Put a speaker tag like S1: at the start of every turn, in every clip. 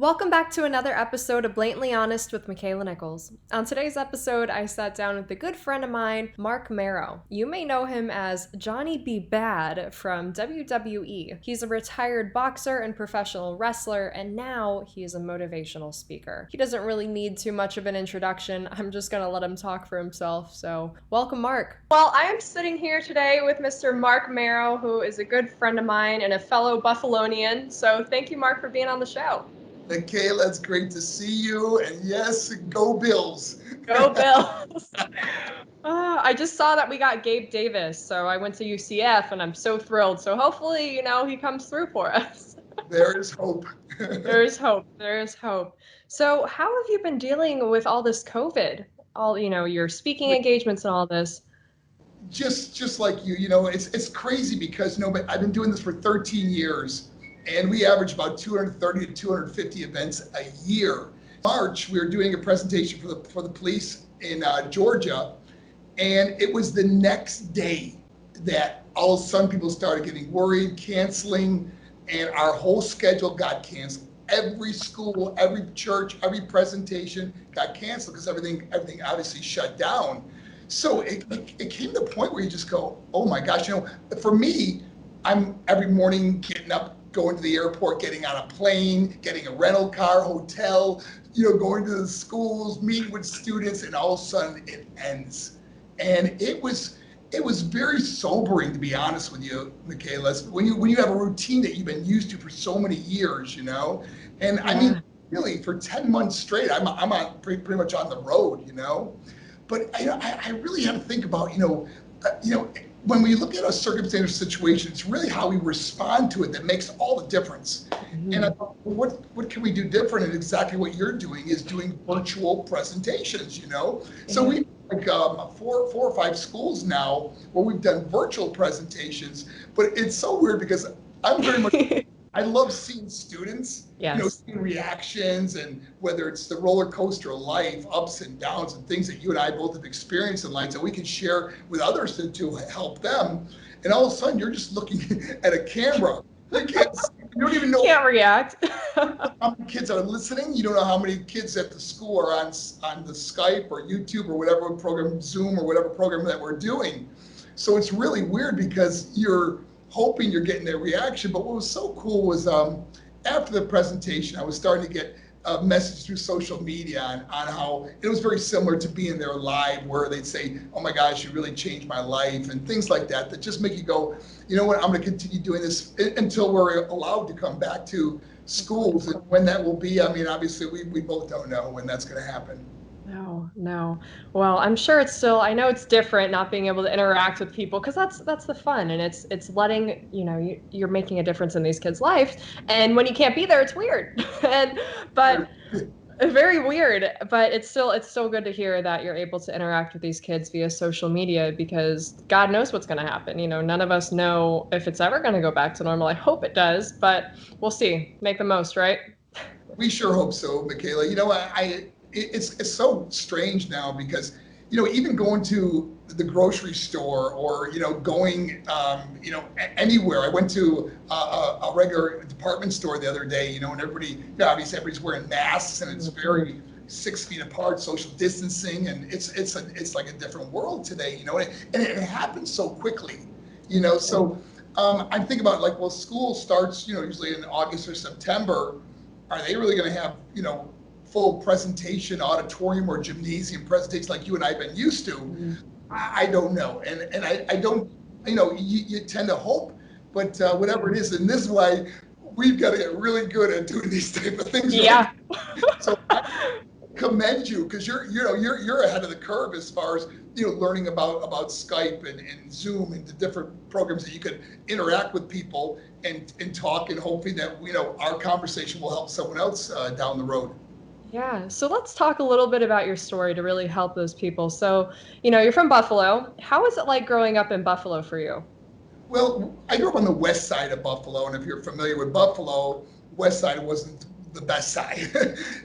S1: Welcome back to another episode of Blatantly Honest with Michaela Nichols. On today's episode, I sat down with a good friend of mine, Marc Mero. You may know him as Johnny B. Bad from WWE. He's a retired boxer and professional wrestler, and now he is a motivational speaker. He doesn't really need too much of an introduction. I'm just gonna let him talk for himself, so welcome, Marc. Well, I am sitting here today with Mr. Marc Mero, who is a good friend of mine and a fellow Buffalonian, so thank you, Marc, for being on the show.
S2: Michaela, it's great to see you. And yes, go Bills.
S1: Go Bills. I just saw that we got Gabe Davis, so I went to UCF and I'm so thrilled. So hopefully, he comes through for us.
S2: There is hope.
S1: There is hope. There is hope. So how have you been dealing with all this COVID? All, your speaking engagements and all this?
S2: Just like you, it's crazy because, but I've been doing this for 13 years. And we average about 230 to 250 events a year. In March, we were doing a presentation for the police in Georgia, and it was the next day that all of a sudden people started getting worried, canceling, and our whole schedule got canceled. Every school, every church, every presentation got canceled because everything obviously shut down. So it came to the point where you just go, oh my gosh, for me, I'm every morning getting up, going to the airport, getting on a plane, getting a rental car, hotel, going to the schools, meeting with students, and all of a sudden it ends. And it was very sobering, to be honest with you, Michaela. When you have a routine that you've been used to for so many years, and I mean, really for 10 months straight, I'm on pretty much on the road, But I really had to think about, when we look at a circumstantial situation, it's really how we respond to it that makes all the difference. Mm-hmm. And I thought, well, what can we do different? And exactly what you're doing is doing virtual presentations, Mm-hmm. So we like four or five schools now where we've done virtual presentations, but it's so weird because I'm very much I love seeing students,
S1: Yes.
S2: Seeing reactions, and whether it's the roller coaster of life, ups and downs, and things that you and I both have experienced in life that we can share with others to help them. And all of a sudden, you're just looking at a camera. You don't even know.
S1: Can't react.
S2: How many kids are listening? You don't know how many kids at the school are on the Skype or YouTube or whatever program, Zoom or whatever program that we're doing. So it's really weird because you're hoping you're getting their reaction. But what was so cool was after the presentation, I was starting to get a message through social media on how it was very similar to being there live, where they'd say, oh my gosh, you really changed my life, and things like that just make you go, you know what, I'm going to continue doing this until we're allowed to come back to schools. And when that will be, I mean, obviously we both don't know when that's going to happen.
S1: No. Well, I'm sure I know it's different not being able to interact with people, because that's the fun, and it's letting, you're making a difference in these kids' lives. And when you can't be there, it's weird. But very weird, but it's so good to hear that you're able to interact with these kids via social media, because God knows what's going to happen. None of us know if it's ever going to go back to normal. I hope it does, but we'll see. Make the most, right?
S2: We sure hope so, Michaela. It's so strange now because, even going to the grocery store or, going, anywhere. I went to a regular department store the other day, and everybody, obviously everybody's wearing masks, and it's very 6 feet apart, social distancing, and it's like a different world today, and it happens so quickly, So I'm thinking about like, well, school starts, usually in August or September. Are they really going to have, full presentation auditorium or gymnasium presentation like you and I have been used to? Mm-hmm. I don't know. And I don't, you tend to hope, but whatever it is, and this is why we've got to get really good at doing these type of things.
S1: Yeah.
S2: Right? So I commend you, because you're ahead of the curve as far as, learning about Skype and Zoom and the different programs that you could interact with people and talk, and hopefully that, our conversation will help someone else down the road.
S1: Yeah. So let's talk a little bit about your story to really help those people. So, you're from Buffalo. How is it like growing up in Buffalo for you?
S2: Well, I grew up on the west side of Buffalo, and if you're familiar with Buffalo, west side wasn't the best side.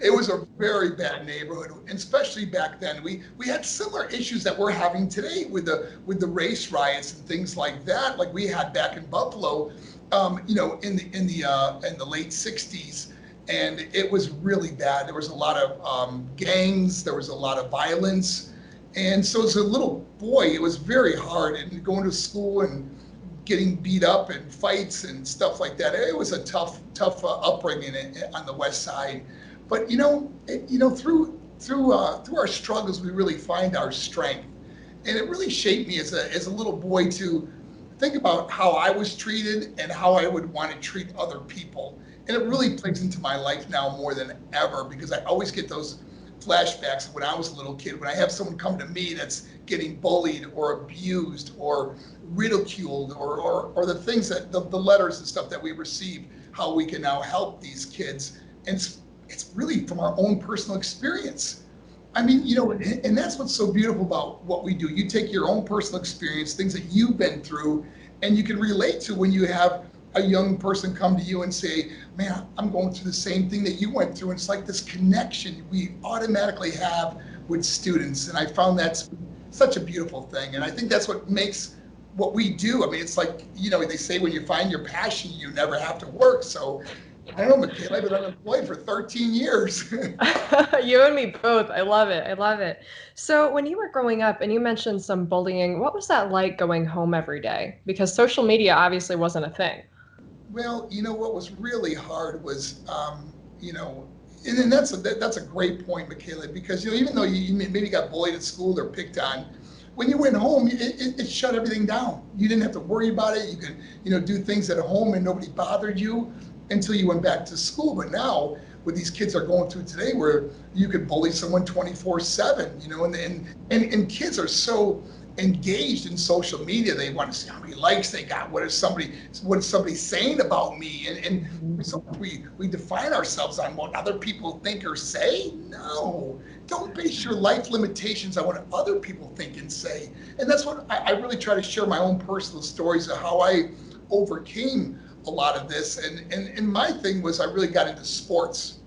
S2: It was a very bad neighborhood, and especially back then. We had similar issues that we're having today with the race riots and things like that, like we had back in Buffalo, in the late '60s. and it was really bad. There was a lot of gangs, there was a lot of violence. And so as a little boy, it was very hard, and going to school and getting beat up and fights and stuff like that. It was a tough upbringing on the West Side. But through our struggles, we really find our strength, and it really shaped me as a little boy to think about how I was treated and how I would want to treat other people. And it really plays into my life now more than ever, because I always get those flashbacks of when I was a little kid, when I have someone come to me that's getting bullied or abused or ridiculed, or the things that the letters and stuff that we receive, how we can now help these kids. And it's really from our own personal experience. I mean, and that's what's so beautiful about what we do. You take your own personal experience, things that you've been through, and you can relate to when you have a young person come to you and say, man, I'm going through the same thing that you went through. And it's like this connection we automatically have with students. And I found that's such a beautiful thing. And I think that's what makes what we do. I mean, it's like, they say when you find your passion, you never have to work. So I don't know, Michaela, I've been unemployed for 13 years.
S1: You and me both. I love it. I love it. So, when you were growing up and you mentioned some bullying, what was that like going home every day? Because social media obviously wasn't a thing.
S2: Well, what was really hard was, and that's a great point, Michaela, because even though you maybe got bullied at school or picked on, when you went home, it shut everything down. You didn't have to worry about it. You could, do things at home and nobody bothered you until you went back to school. But now, what these kids are going through today, where you could bully someone 24/7, and kids are so engaged in social media. They want to see how many likes they got. What is somebody saying about me? And so we define ourselves on what other people think or say. No, don't base your life limitations on what other people think and say. And that's what I really try to share, my own personal stories of how I overcame a lot of this. And my thing was, I really got into sports.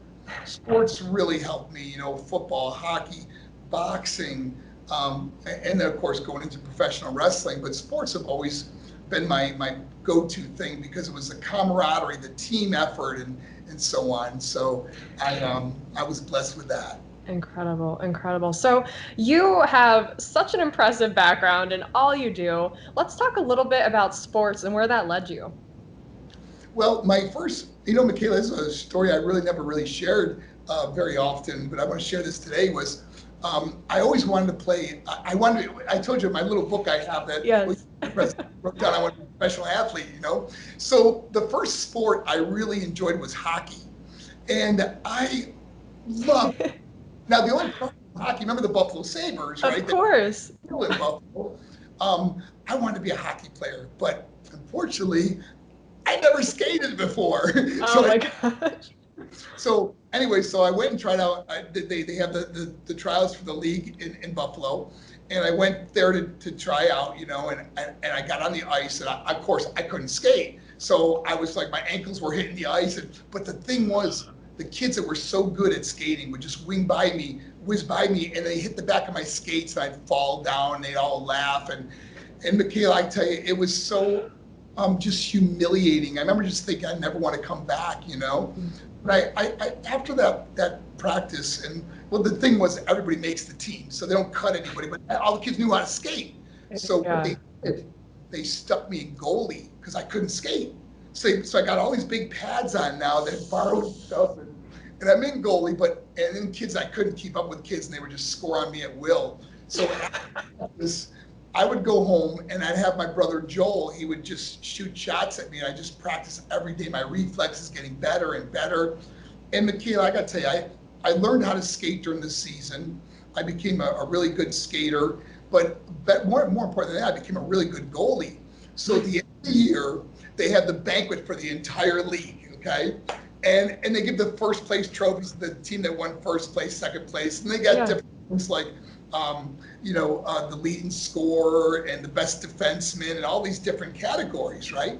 S2: Sports really helped me, football, hockey, boxing, and then of course going into professional wrestling. But sports have always been my go-to thing, because it was the camaraderie, the team effort, and so on. So I was blessed with that.
S1: Incredible, incredible. So, you have such an impressive background in all you do. Let's talk a little bit about sports and where that led you.
S2: Well, my first, Michaela, this is a story I really never really shared very often, but I want to share this today. Was I always wanted to play. I told you my little book I have that
S1: Yes.
S2: wrote down I want to be a professional athlete. So the first sport I really enjoyed was hockey, and I loved. Now the only problem with hockey, remember the Buffalo Sabres,
S1: Of
S2: right? They
S1: course.
S2: were in Buffalo. I wanted to be a hockey player, but unfortunately, I never skated before.
S1: Oh
S2: so
S1: my
S2: I,
S1: gosh.
S2: so anyway, so I went and tried out. They have the trials for the league in Buffalo, and I went there to try out, and I got on the ice, and of course I couldn't skate. So I was like, my ankles were hitting the ice, but the thing was, the kids that were so good at skating would just whiz by me, and they hit the back of my skates, and I'd fall down, and they'd all laugh, and Michaela, I tell you, it was so just humiliating. I remember just thinking I never want to come back. But I after that practice, and well, the thing was everybody makes the team, so they don't cut anybody, but all the kids knew how to skate. So what
S1: Yeah.
S2: they did, they stuck me in goalie because I couldn't skate. So I got all these big pads on now that borrowed stuff, and I'm in goalie, and then kids, I couldn't keep up with kids, and they would just score on me at will. So this, I would go home and I'd have my brother Joel. He would just shoot shots at me, and I just practice every day. My reflexes getting better and better. And Michaela, I got to tell you, I learned how to skate during the season. I became a really good skater, but more important than that, I became a really good goalie. So at the end of the year, they had the banquet for the entire league, okay? And they give the first place trophies to the team that won first place, second place, and they got different things like the leading scorer and the best defenseman and all these different categories, right?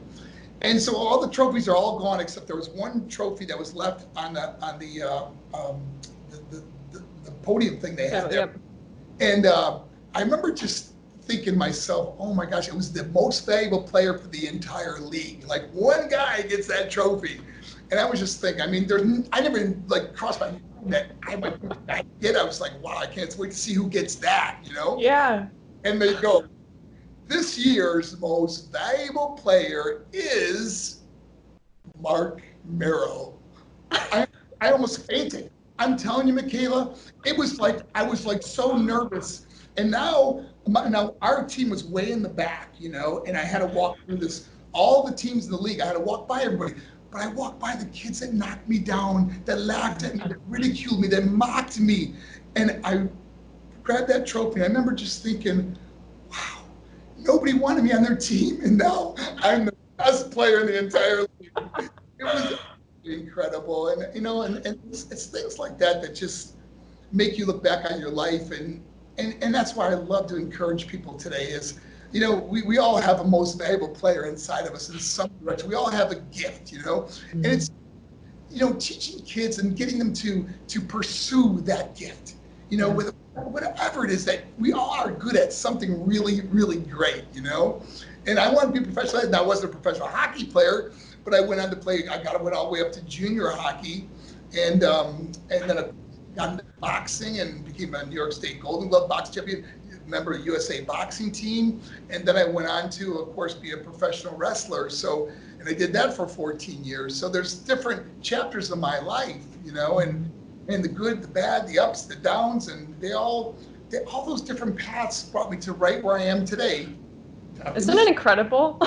S2: And so all the trophies are all gone, except there was one trophy that was left on the podium thing they had there.
S1: Yep.
S2: And I remember just thinking to myself, oh my gosh, it was the most valuable player for the entire league. Like, one guy gets that trophy. And I was just thinking, I mean, I never even like crossed my mind that I might be that kid. I was like, wow, I can't wait to see who gets that, you know?
S1: Yeah.
S2: And they go, this year's most valuable player is Marc Mero. I, I almost fainted. I'm telling you, Michaela, it was like I was like so nervous. And now our team was way in the back, you know, and I had to walk through this. All the teams in the league, I had to walk by everybody. But I walked by the kids that knocked me down, that laughed at me, that ridiculed me, that mocked me. And I grabbed that trophy. I remember just thinking, wow, nobody wanted me on their team. And now I'm the best player in the entire league. It was incredible. And, you know, and it's things like that that just make you look back on your life. And that's why I love to encourage people today is, you know, we all have a most valuable player inside of us in some direction. We all have a gift, you know, and it's, you know, teaching kids and getting them to pursue that gift, you know, with whatever it is that we all are good at something really, really great, you know. And I want to be a professional. Now, I wasn't a professional hockey player, went on to play. Went all the way up to junior hockey, and then I got into boxing and became a New York State Golden Glove boxing champion, member of the USA boxing team, and then I went on to, of course, be a professional wrestler. So, and I did that for 14 years. So there's different chapters of my life, you know, and the good, the bad, the ups, the downs, and all those different paths brought me to right where I am today.
S1: Isn't it incredible?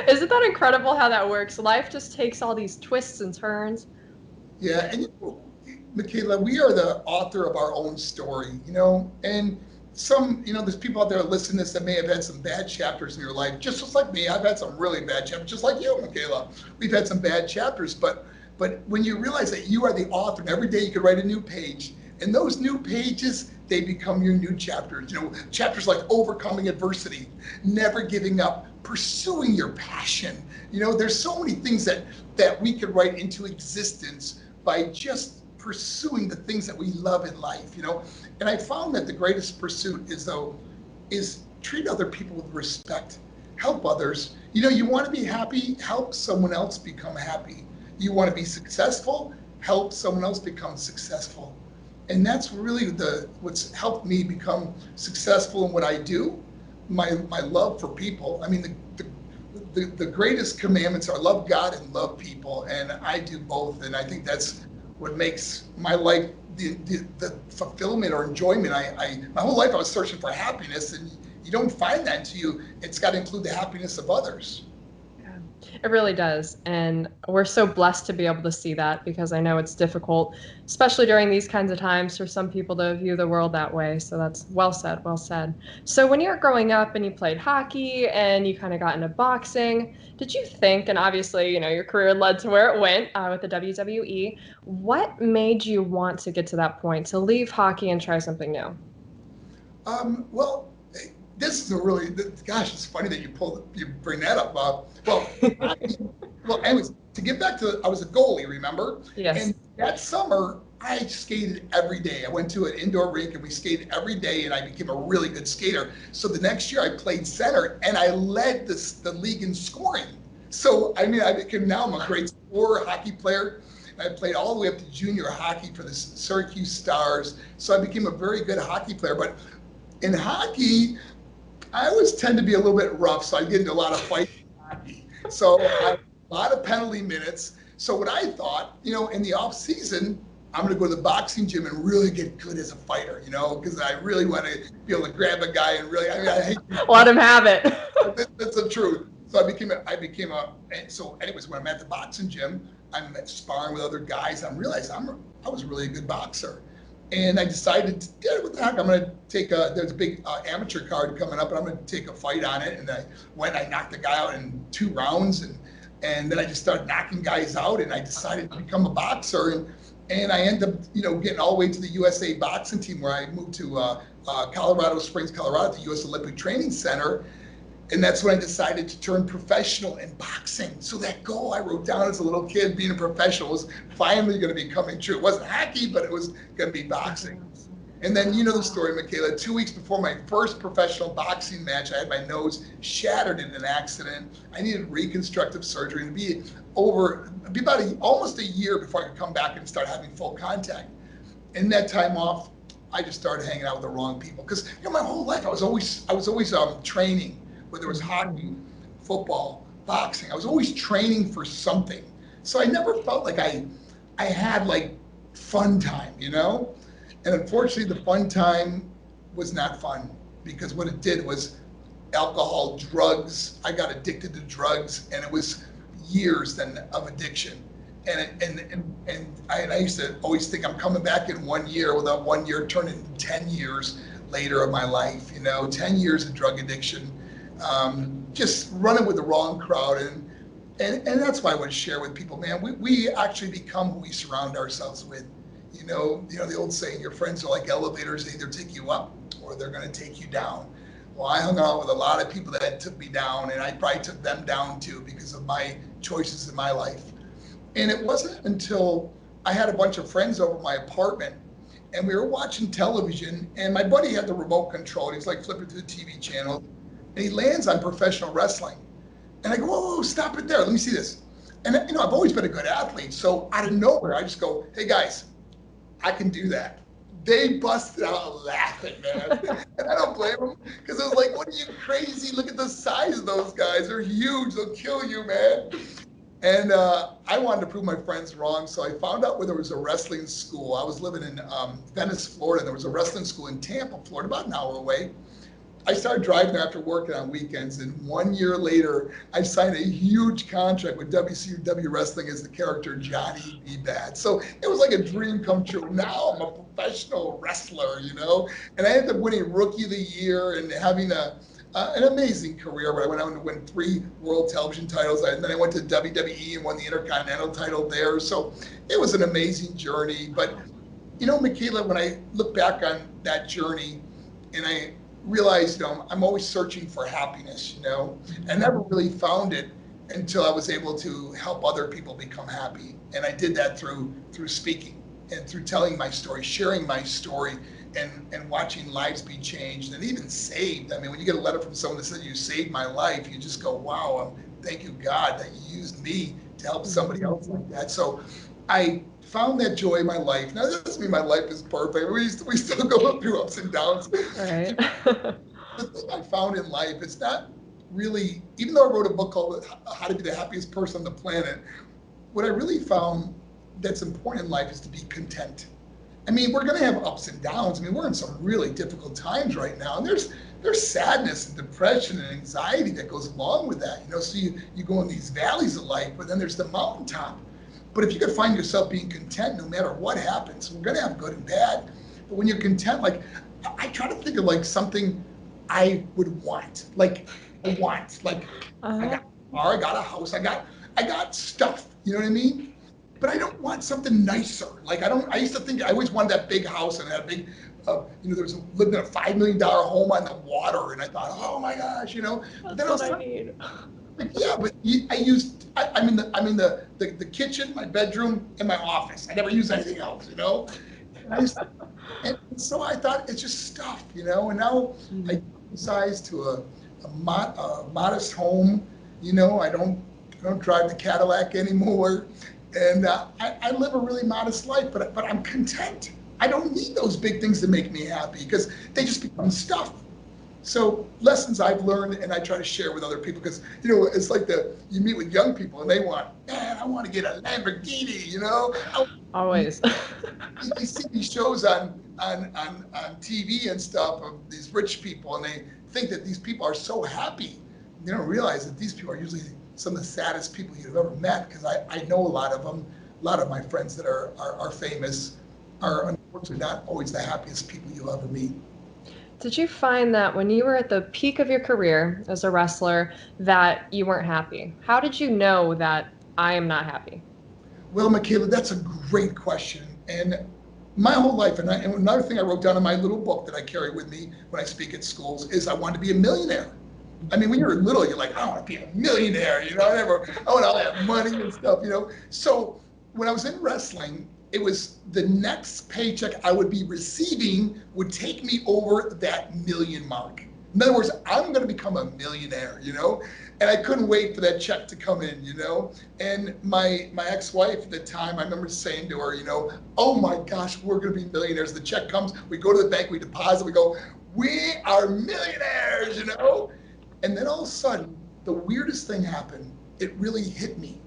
S1: Isn't that incredible how that works? Life just takes all these twists and turns.
S2: Yeah, and you know, Michaela, we are the author of our own story, you know, and there's people out there listening to this that may have had some bad chapters in your life, just like me. I've had some really bad chapters, just like you, Michaela. We've had some bad chapters, but when you realize that you are the author, and every day you could write a new page, and those new pages, they become your new chapters. You know, chapters like overcoming adversity, never giving up, pursuing your passion. You know, there's so many things that we could write into existence by just pursuing the things that we love in life, you know. And I found that the greatest pursuit is treat other people with respect, help others. You know, you want to be happy, help someone else become happy. You want to be successful, help someone else become successful. And that's really what's helped me become successful in what I do. My love for people. I mean, the greatest commandments are love God and love people, and I do both. And I think that's what makes my life the fulfillment or enjoyment. My whole life I was searching for happiness, and you don't find that until it's got to include the happiness of others.
S1: It really does. And we're so blessed to be able to see that because I know it's difficult, especially during these kinds of times, for some people to view the world that way. So that's well said, well said. So when you were growing up and you played hockey and you kind of got into boxing, did you think, and obviously, you know, your career led to where it went with the WWE, what made you want to get to that point, to leave hockey and try something new?
S2: Well, this is a really, gosh, it's funny that you bring that up. Well, anyways, to get back to, I was a goalie, remember?
S1: Yes.
S2: And that summer, I skated every day. I went to an indoor rink and we skated every day, and I became a really good skater. So the next year, I played center and I led the league in scoring. So I mean, now I'm a great scorer, hockey player. I played all the way up to junior hockey for the Syracuse Stars. So I became a very good hockey player. But in hockey, I always tend to be a little bit rough, so I get into a lot of fights in hockey. So I have a lot of penalty minutes. So what I thought, you know, in the off season, I'm going to go to the boxing gym and really get good as a fighter, you know, because I really want to be able to grab a guy and really, I mean, I hate
S1: Let him have it.
S2: that's the truth. So so anyways, when I'm at the boxing gym, I'm sparring with other guys. I realized I was really a good boxer. And I decided, what the heck, I'm going to there's a big amateur card coming up, and I'm going to take a fight on it. And I knocked the guy out in 2 rounds, and then I just started knocking guys out, and I decided to become a boxer. And I ended up, you know, getting all the way to the USA boxing team, where I moved to Colorado Springs, Colorado, at the U.S. Olympic Training Center. And that's when I decided to turn professional in boxing. So that goal I wrote down as a little kid, being a professional, was finally going to be coming true. It wasn't hockey, but it was going to be boxing. And then you know the story, Michaela. 2 weeks before my first professional boxing match, I had my nose shattered in an accident. I needed reconstructive surgery, and it'd be about almost a year before I could come back and start having full contact. In that time off, I just started hanging out with the wrong people because my whole life I was always training, whether it was hockey, football, boxing. I was always training for something. So I never felt like I had like fun time, And unfortunately, the fun time was not fun because what it did was alcohol, drugs. I got addicted to drugs, and it was years then of addiction. And I used to always think I'm coming back in 1 year, without 1 year turning 10 years later of my life, 10 years of drug addiction, just running with the wrong crowd. And that's why I want to share with people, man, we actually become who we surround ourselves with. The old saying, your friends are like elevators, they either take you up or they're going to take you down. Well, I hung out with a lot of people that took me down, and I probably took them down too because of my choices in my life. And it wasn't until I had a bunch of friends over my apartment and we were watching television, and my buddy had the remote control. He's like flipping through the TV channel, and he lands on professional wrestling. And I go, whoa, stop it there. Let me see this. And I've always been a good athlete. So out of nowhere, I just go, hey guys, I can do that. They busted out laughing, man. And I don't blame them because it was like, what are you, crazy? Look at the size of those guys. They're huge. They'll kill you, man. And I wanted to prove my friends wrong, so I found out where there was a wrestling school. I was living in Venice, Florida, and there was a wrestling school in Tampa, Florida, about an hour away. I started driving there after working on weekends, and 1 year later, I signed a huge contract with WCW Wrestling as the character Johnny B. Bad. So it was like a dream come true. Now I'm a professional wrestler, and I ended up winning Rookie of the Year and having an amazing career where I went on to win 3 world television titles. And then I went to WWE and won the Intercontinental title there. So it was an amazing journey. But, Michaela, when I look back on that journey and I realized, I'm always searching for happiness, I never really found it until I was able to help other people become happy. And I did that through speaking and through telling my story, sharing my story, and watching lives be changed and even saved. I mean, when you get a letter from someone that says you saved my life, you just go, wow, thank you, God, that you used me to help somebody else like that. So I found that joy in my life. Now, that doesn't mean my life is perfect. We still go through ups and downs.
S1: Right.
S2: The thing I found in life, it's not really, even though I wrote a book called How to Be the Happiest Person on the Planet, what I really found that's important in life is to be content. I mean, we're going to have ups and downs. I mean, we're in some really difficult times right now. And there's sadness and depression and anxiety that goes along with that. So you go in these valleys of life, but then there's the mountaintop. But if you can find yourself being content no matter what happens, we're going to have good and bad. But when you're content, like, I try to think of like something I would want. Like, I want. Like, I got a car, I got a house, I got stuff. You know what I mean? But I don't want something nicer. Like, I used to think, I always wanted that big house and that big, lived in a $5 million home on the water. And I thought, oh my gosh,
S1: That's
S2: then
S1: what I need.
S2: Like, yeah, but I'm in the kitchen, my bedroom, and my office. I never use anything else, and so I thought it's just stuff, and now I downsize to a modest home. I don't drive the Cadillac anymore. And I live a really modest life, but I'm content. I don't need those big things to make me happy because they just become stuff. So lessons I've learned, and I try to share with other people because, it's like you meet with young people and they want, man, I want to get a Lamborghini,
S1: Always.
S2: You see these shows on TV and stuff of these rich people, and they think that these people are so happy. They don't realize that these people are usually some of the saddest people you've ever met, because I know a lot of them. A lot of my friends that are famous are unfortunately not always the happiest people you'll ever meet.
S1: Did you find that when you were at the peak of your career as a wrestler that you weren't happy? How did you know that I am not happy?
S2: Well, Michaela, that's a great question. And my whole life, and another thing I wrote down in my little book that I carry with me when I speak at schools, is I wanted to be a millionaire. I mean, when you're little, you're like, I want to be a millionaire, I want all that money and stuff, So when I was in wrestling, it was the next paycheck I would be receiving would take me over that million mark. In other words, I'm going to become a millionaire, and I couldn't wait for that check to come in, and my ex-wife at the time, I remember saying to her, oh my gosh, we're going to be millionaires. The check comes, we go to the bank, we deposit, we go, we are millionaires, and then all of a sudden, the weirdest thing happened. It really hit me.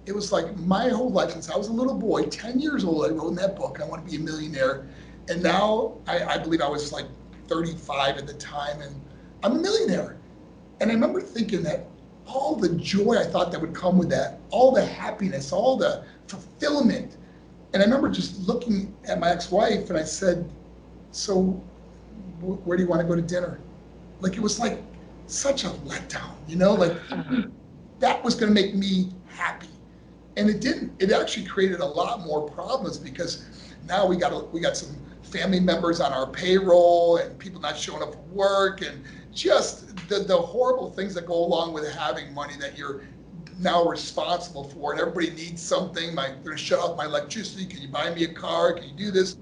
S2: It was like my whole life since I was a little boy, 10 years old, I wrote in that book, I want to be a millionaire. And now I believe I was like 35 at the time, and I'm a millionaire. And I remember thinking that all the joy I thought that would come with that, all the happiness, all the fulfillment. And I remember just looking at my ex-wife and I said, so where do you want to go to dinner? Like, it was like such a letdown, like that was going to make me happy. And it didn't. It actually created a lot more problems because now we got some family members on our payroll and people not showing up for work and just the horrible things that go along with having money that you're now responsible for. And everybody needs something. They're going to shut off my electricity. Can you buy me a car? Can you do this?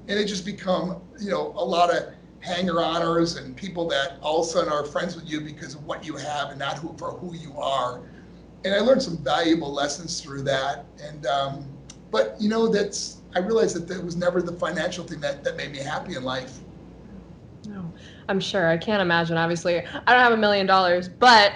S2: And it just become, a lot of hanger-oners and people that all of a sudden are friends with you because of what you have and not for who you are. And I learned some valuable lessons through that. And but I realized that it was never the financial thing that made me happy in life.
S1: No, I'm sure. I can't imagine. Obviously, I don't have $1 million, but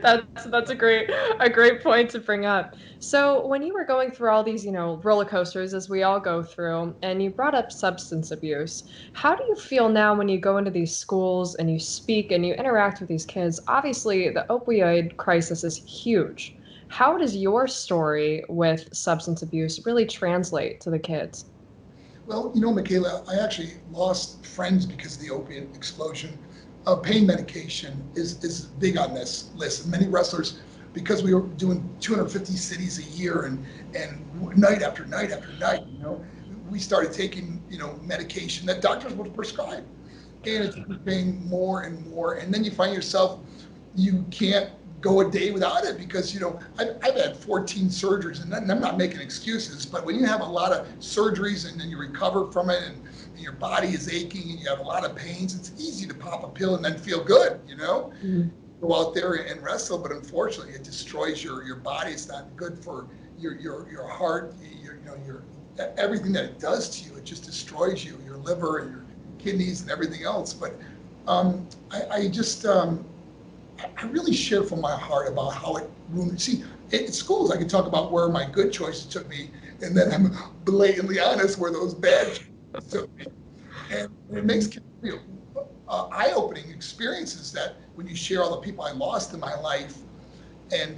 S1: that's a great point to bring up. So when you were going through all these, roller coasters as we all go through, and you brought up substance abuse, how do you feel now when you go into these schools and you speak and you interact with these kids? Obviously, the opioid crisis is huge. How does your story with substance abuse really translate to the kids?
S2: Well, Michaela, I actually lost friends because of the opiate explosion. Pain medication is big on this list. Many wrestlers, because we were doing 250 cities a year and night after night after night, we started taking, medication that doctors would prescribe. And it's becoming more and more. And then you find yourself, you can't go a day without it because I've had 14 surgeries, and I'm not making excuses, but when you have a lot of surgeries and then you recover from it and your body is aching and you have a lot of pains, it's easy to pop a pill and then feel good,
S1: Mhm.
S2: go out there and wrestle, but unfortunately it destroys your body. It's not good for your heart, your everything that it does to you. It just destroys you, your liver and your kidneys and everything else. But I just I really share from my heart about how it ruined. See, at schools, I can talk about where my good choices took me, and then I'm blatantly honest where those bad choices took me. And it makes kids feel eye-opening experiences that when you share all the people I lost in my life, and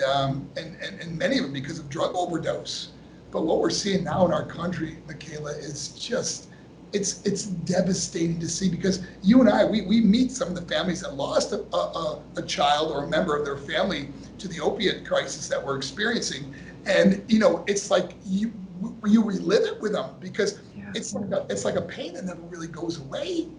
S2: many of them because of drug overdose. But what we're seeing now in our country, Michaela, is just it's devastating to see because you and I we meet some of the families that lost a child or a member of their family to the opiate crisis that we're experiencing, and it's like you relive it with them because
S1: Yeah.
S2: it's like a pain that never really goes away.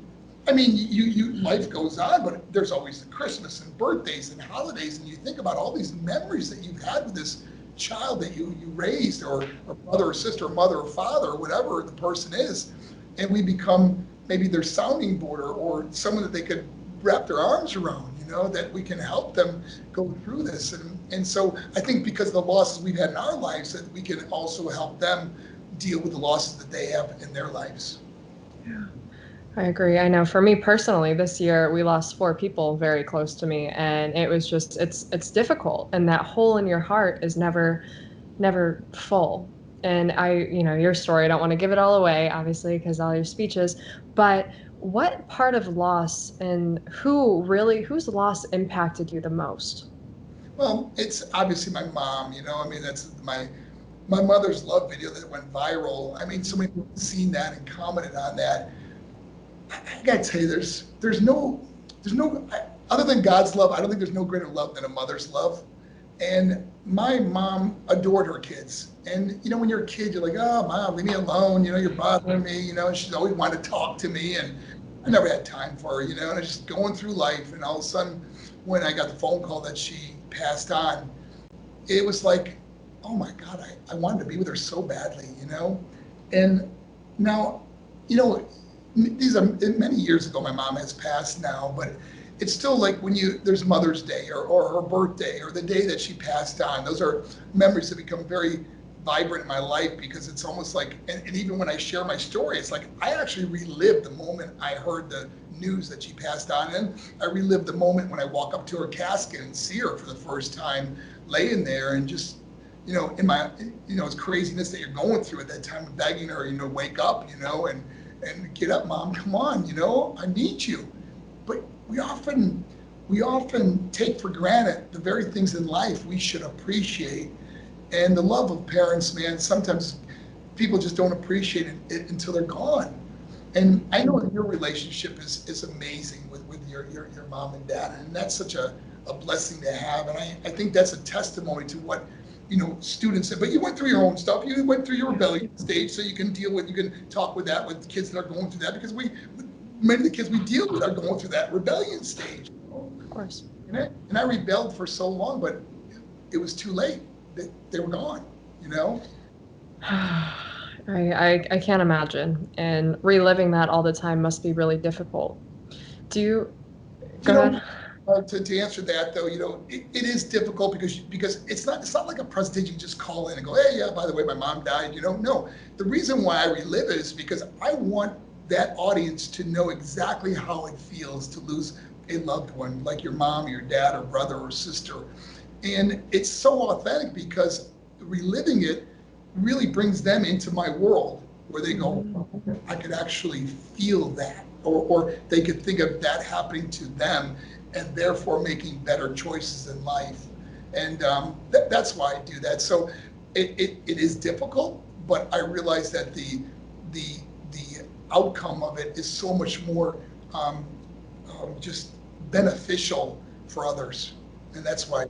S2: I mean, you life goes on, but there's always the Christmas and birthdays and holidays, and you think about all these memories that you've had with this child that you raised, or a brother or sister, or mother or father, or whatever the person is, and we become maybe their sounding board, or someone that they could wrap their arms around, that we can help them go through this, and so I think because of the losses we've had in our lives, that we can also help them deal with the losses that they have in their lives.
S1: Yeah. I agree. I know for me personally, this year we lost four people very close to me, and it was just it's difficult, and that hole in your heart is never full. And your story, I don't want to give it all away, obviously, because all your speeches, but what part of loss and whose loss impacted you the most?
S2: Well, it's obviously my mom, I mean, that's my mother's love video that went viral. I mean, so many people have seen that and commented on that. I gotta tell you, there's no, other than God's love, I don't think there's no greater love than a mother's love. And my mom adored her kids. And when you're a kid, you're like, oh, mom, leave me alone. You're bothering me. She's always wanted to talk to me, and I never had time for her. And I was just going through life. And all of a sudden, when I got the phone call that she passed on, it was like, oh my God, I wanted to be with her so badly, you know? And now, you know, these are many years ago, my mom has passed now, but it's still like when there's Mother's Day or her birthday or the day that she passed on, those are memories that become very vibrant in my life because it's almost like, and even when I share my story, it's like I actually relived the moment I heard the news that she passed on, and I relived the moment when I walk up to her casket and see her for the first time laying there, and just, you know, in my, you know, it's craziness that you're going through at that time, begging her, you know, wake up, you know, and get up, Mom, come on, you know, I need you. But we often take for granted the very things in life we should appreciate. And the love of parents, man, sometimes people just don't appreciate it until they're gone. And I know that your relationship is amazing with your mom and dad, and that's such a blessing to have. And I think that's a testimony to what, you know, students, but you went through your own stuff. You went through your rebellion stage, so you can talk with that with kids that are going through that, because many of the kids we deal with are going through that rebellion stage.
S1: Of course.
S2: And I rebelled for so long, but it was too late. They were gone, you know?
S1: I can't imagine. And reliving that all the time must be really difficult. Do you
S2: You
S1: go
S2: know,
S1: ahead?
S2: to answer that though, you know, it is difficult because it's not like a presentation you just call in and go, hey, yeah, by the way, my mom died. You know, no. The reason why I relive it is because I want that audience to know exactly how it feels to lose a loved one, like your mom, or your dad, or brother, or sister. And it's so authentic because reliving it really brings them into my world where they go, I could actually feel that, or they could think of that happening to them, and therefore making better choices in life. And that's why I do that. So it is difficult, but I realize that the outcome of it is so much more just beneficial for others, and that's why.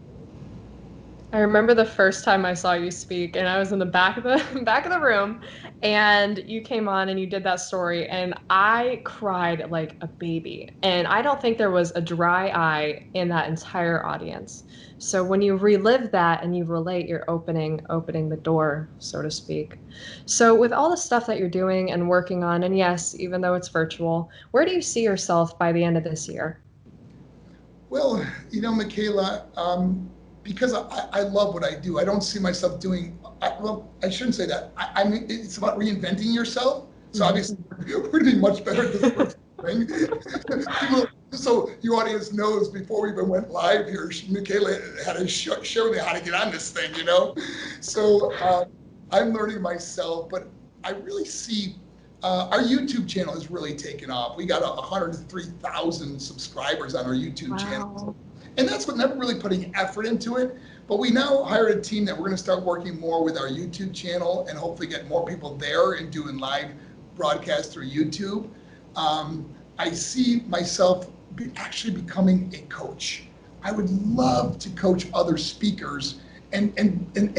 S1: I remember the first time I saw you speak, and I was in the back of the back of the room, and you came on and you did that story, and I cried like a baby. And I don't think there was a dry eye in that entire audience. So when you relive that and you relate, you're opening the door, so to speak. So with all the stuff that you're doing and working on, and yes, even though it's virtual, where do you see yourself by the end of this year?
S2: Well, you know, Michaela, because I love what I do, I don't see myself doing, well, I shouldn't say that. I mean, it's about reinventing yourself. So
S1: Mhm.
S2: obviously, we're going to be much better at this first thing. People, so your audience knows, before we even went live here, Michaela had to show me how to get on this thing, you know? So I'm learning myself, but I really see our YouTube channel has really taken off. We got 103,000 subscribers on our YouTube channel.
S1: Wow.
S2: And that's what, never really putting effort into it. But we now hired a team that we're going to start working more with our YouTube channel and hopefully get more people there and doing live broadcasts through YouTube. I see myself actually becoming a coach. I would love to coach other speakers and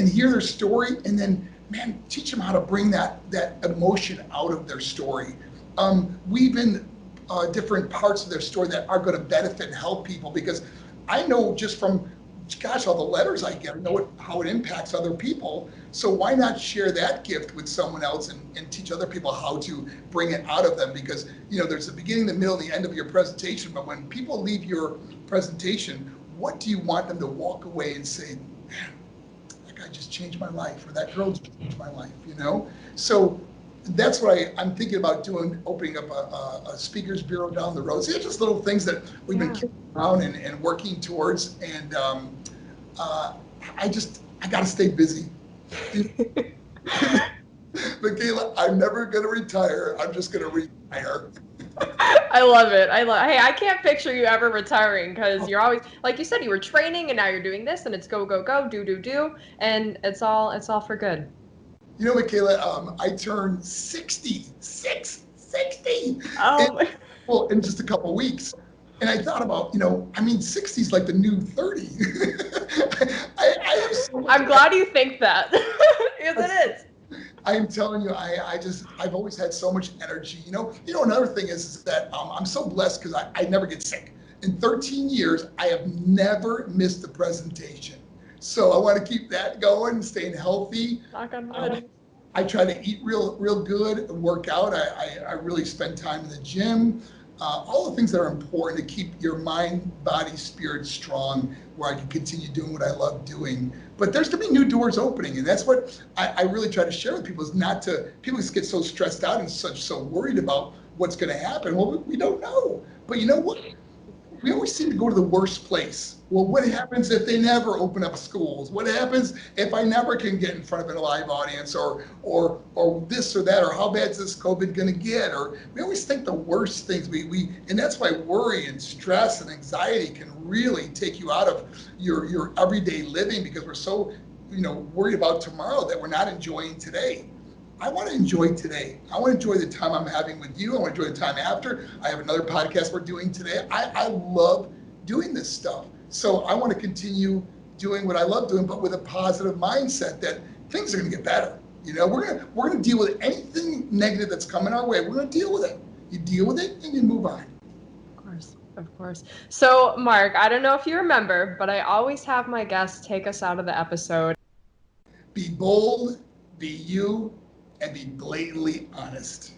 S2: hear their story, and then, man, teach them how to bring that emotion out of their story. Weave in different parts of their story that are going to benefit and help people, because I know just from, gosh, all the letters I get, I know how it impacts other people. So why not share that gift with someone else and teach other people how to bring it out of them? Because, you know, there's the beginning, the middle, and the end of your presentation. But when people leave your presentation, what do you want them to walk away and say, man, that guy just changed my life, or that girl just changed my life, you know? So that's what I'm thinking about doing, opening up a speakers bureau down the road. So it's just little things that we've been kicking around and working towards. And I got to stay busy. Michaela, I'm never going to retire. I'm just going to retire.
S1: I love it. Hey, I can't picture you ever retiring because you're always, like you said, you were training and now you're doing this and it's go, go, go, do, do, do. And it's all for good.
S2: You know, Michaela, I turned 60 in,
S1: Oh,
S2: well, in just a couple of weeks. And I thought about, you know, I mean, 60 is like the new 30. I have so much.
S1: I'm glad you think that because it is.
S2: I'm telling you, I've always had so much energy. Another thing is that I'm so blessed because I never get sick. In 13 years, I have never missed a presentation. So I want to keep that going, staying healthy.
S1: Knock on wood.
S2: I try to eat real good, work out. I really spend time in the gym. All the things that are important to keep your mind, body, spirit strong, where I can continue doing what I love doing. But there's going to be new doors opening, and that's what I really try to share with people. Is not to people get so stressed out and so worried about what's going to happen. Well, we don't know. But you know what? We always seem to go to the worst place. Well, what happens if they never open up schools? What happens if I never can get in front of a live audience, or this or that, or how bad is this COVID going to get? Or we always think the worst things. And that's why worry and stress and anxiety can really take you out of your everyday living, because we're so worried about tomorrow that we're not enjoying today. I want to enjoy today. I want to enjoy the time I'm having with you. I want to enjoy the time after. I have another podcast we're doing today. I love doing this stuff. So I want to continue doing what I love doing, but with a positive mindset that things are going to get better. We're gonna deal with anything negative that's coming our way. We're going to deal with it. You deal with it and you move on.
S1: Of course. So, Marc, I don't know if you remember, but I always have my guests take us out of the episode.
S2: Be bold, be you, and be blatantly honest.